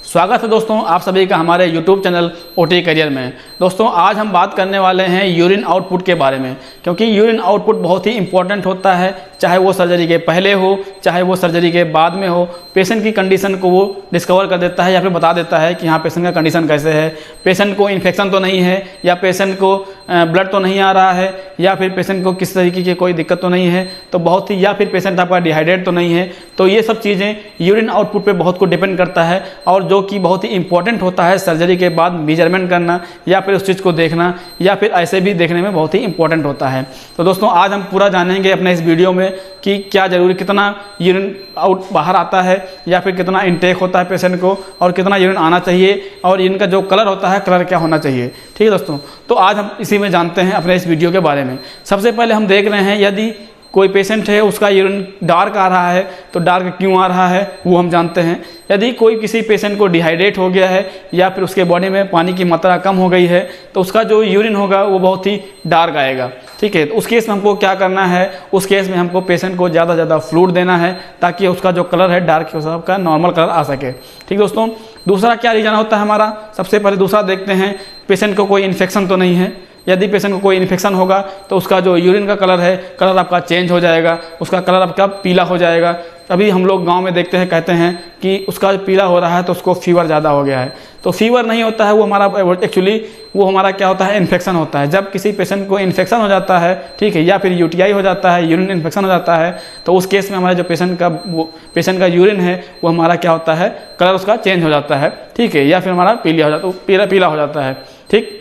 स्वागत है दोस्तों आप सभी का हमारे YouTube चैनल ओटी करियर में। दोस्तों आज हम बात करने वाले हैं यूरिन आउटपुट के बारे में, क्योंकि यूरिन आउटपुट बहुत ही इंपॉर्टेंट होता है, चाहे वो सर्जरी के पहले हो चाहे वो सर्जरी के बाद में हो। पेशेंट की कंडीशन को वो डिस्कवर कर देता है या फिर बता देता है कि हाँ पेशेंट का कंडीशन कैसे है, पेशेंट को इन्फेक्शन तो नहीं है, या पेशेंट को ब्लड तो नहीं आ रहा है, या फिर पेशेंट को किस तरीके की कोई दिक्कत तो नहीं है, तो बहुत ही, या फिर पेशेंट आपका डिहाइड्रेट तो नहीं है। तो ये सब चीज़ें यूरिन आउटपुट पे बहुत कुछ डिपेंड करता है, और जो कि बहुत ही इंपॉर्टेंट होता है सर्जरी के बाद मेजरमेंट करना या फिर उस चीज़ को देखना, या फिर ऐसे भी देखने में बहुत ही इंपॉर्टेंट होता है। तो दोस्तों आज हम पूरा जानेंगे अपने इस वीडियो में कि क्या जरूरी, कितना यूरिन आउट बाहर आता है, या फिर कितना इनटेक होता है पेशेंट को, और कितना यूरिन आना चाहिए, और इनका जो कलर होता है कलर क्या होना चाहिए। ठीक है दोस्तों, तो आज हम इसी में जानते हैं अपने इस वीडियो के बारे में। सबसे पहले हम देख रहे हैं यदि कोई पेशेंट है उसका यूरिन डार्क आ रहा है तो डार्क क्यों आ रहा है वो हम जानते हैं। यदि कोई किसी पेशेंट को डिहाइड्रेट हो गया है या फिर उसके बॉडी में पानी की मात्रा कम हो गई है तो उसका जो यूरिन होगा वो बहुत ही डार्क आएगा। ठीक है, तो उस केस में हमको क्या करना है, उस केस में हमको पेशेंट को ज़्यादा ज़्यादा फ्लूइड देना है ताकि उसका जो कलर है डार्क के हिसाब का नॉर्मल कलर आ सके। ठीक दोस्तों, दूसरा क्या रीजन होता है हमारा, सबसे पहले दूसरा देखते हैं पेशेंट को कोई इन्फेक्शन तो नहीं है। यदि पेशेंट को कोई इन्फेक्शन होगा तो उसका जो यूरिन का कलर है, कलर आपका चेंज हो जाएगा, उसका कलर आपका पीला हो जाएगा। अभी हम लोग गांव में देखते हैं, कहते हैं कि उसका पीला हो रहा है तो उसको फीवर ज़्यादा हो गया है। तो फीवर नहीं होता है, वो हमारा एक्चुअली वो हमारा क्या होता है, इन्फेक्शन होता है। जब किसी पेशेंट को इन्फेक्शन हो जाता है, ठीक है, या फिर यूटीआई हो जाता है, यूरिन इन्फेक्शन हो जाता है, तो उस केस में हमारे जो पेशेंट का यूरिन है वो हमारा क्या होता है, कलर उसका चेंज हो जाता है। ठीक है, या फिर हमारा पीला हो जाता है। ठीक,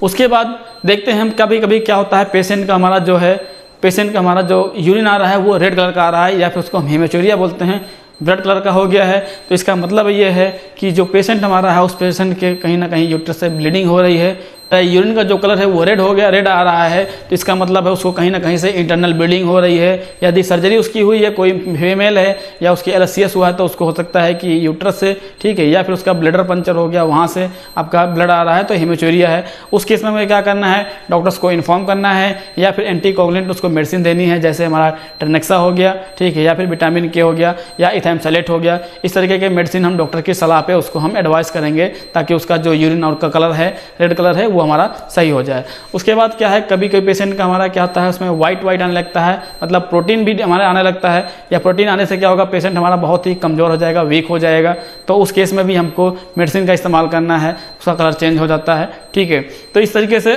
उसके बाद देखते हैं हम कभी कभी क्या होता है, पेशेंट का हमारा जो यूरिन आ रहा है वो रेड कलर का आ रहा है, या फिर उसको हम हेमेचूरिया बोलते हैं, ब्लड कलर का हो गया है। तो इसका मतलब ये है कि जो पेशेंट हमारा है उस पेशेंट के कहीं ना कहीं यूट्रस से ब्लीडिंग हो रही है, यूरिन का जो कलर है वो रेड हो गया, रेड आ रहा है, तो इसका मतलब है उसको कहीं ना कहीं से इंटरनल ब्लीडिंग हो रही है। यदि सर्जरी उसकी हुई है, कोई फीमेल है या उसकी LCS हुआ है तो उसको हो सकता है कि यूट्रस से, ठीक है, या फिर उसका ब्लडर पंचर हो गया, वहाँ से आपका ब्लड आ रहा है तो हेमेचूरिया है। उस केस में हमें क्या करना है, डॉक्टर्स को इन्फॉर्म करना है, या फिर एंटीकोगुलेंट उसको मेडिसिन देनी है, जैसे हमारा टेनेक्सा हो गया, ठीक है, या फिर विटामिन के हो गया, या इथाइमसैलेट हो गया। इस तरीके के मेडिसिन हम डॉक्टर की सलाह पे उसको हम एडवाइस करेंगे ताकि उसका जो यूरिन आउट का कलर है, रेड कलर है, वो हमारा सही हो जाए। उसके बाद क्या है, कभी कभी पेशेंट का हमारा क्या होता है, उसमें वाइट आने लगता है, मतलब प्रोटीन भी हमारे आने लगता है, या प्रोटीन आने से क्या होगा, पेशेंट हमारा बहुत ही कमज़ोर हो जाएगा, वीक हो जाएगा। तो उस केस में भी हमको मेडिसिन का इस्तेमाल करना है, उसका कलर चेंज हो जाता है। ठीक है, तो इस तरीके से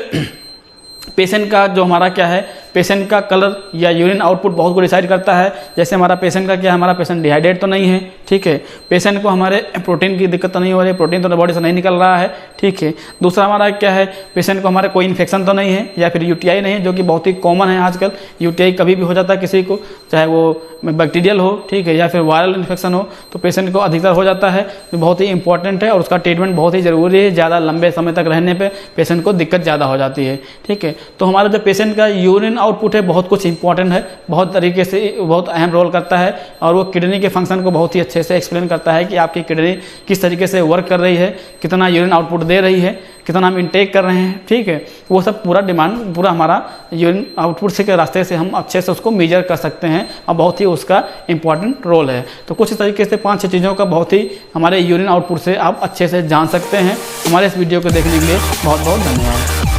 पेशेंट का जो हमारा क्या है, पेशेंट का कलर या यूरिन आउटपुट बहुत को डिसाइड करता है। जैसे हमारा पेशेंट का क्या है, हमारा पेशेंट डिहाइड्रेट तो नहीं है, ठीक है, पेशेंट को हमारे प्रोटीन की दिक्कत तो नहीं हो रही, प्रोटीन तो बॉडी से नहीं निकल रहा है, ठीक है। दूसरा हमारा क्या है, पेशेंट को हमारे कोई इन्फेक्शन तो नहीं है, या फिर यूटीआई नहीं है, जो कि बहुत ही कॉमन है आजकल। यूटीआई कभी भी हो जाता है किसी को, चाहे वो बैक्टीरियल हो, ठीक है, या फिर वायरल इन्फेक्शन हो, तो पेशेंट को अधिकतर हो जाता है, जो बहुत ही इंपॉर्टेंट है, और उसका ट्रीटमेंट बहुत ही ज़रूरी है। ज़्यादा लंबे समय तक रहने पर पेशेंट को दिक्कत ज़्यादा हो जाती है। ठीक है, तो हमारा जो पेशेंट का यूरिन आउटपुट है बहुत कुछ इंपॉर्टेंट है, बहुत तरीके से बहुत अहम रोल करता है, और वो किडनी के फंक्शन को बहुत ही अच्छे से एक्सप्लेन करता है कि आपकी किडनी किस तरीके से वर्क कर रही है, कितना यूरिन आउटपुट दे रही है, कितना हम इनटेक कर रहे हैं। ठीक है, वो सब पूरा हमारा यूरिन आउटपुट से के रास्ते से हम अच्छे से उसको मेजर कर सकते हैं, और बहुत ही उसका इंपॉर्टेंट रोल है। तो कुछ इस तरीके से 5-6 चीज़ों का बहुत ही हमारे यूरिन आउटपुट से आप अच्छे से जान सकते हैं। हमारे इस वीडियो को देखने के लिए बहुत बहुत धन्यवाद।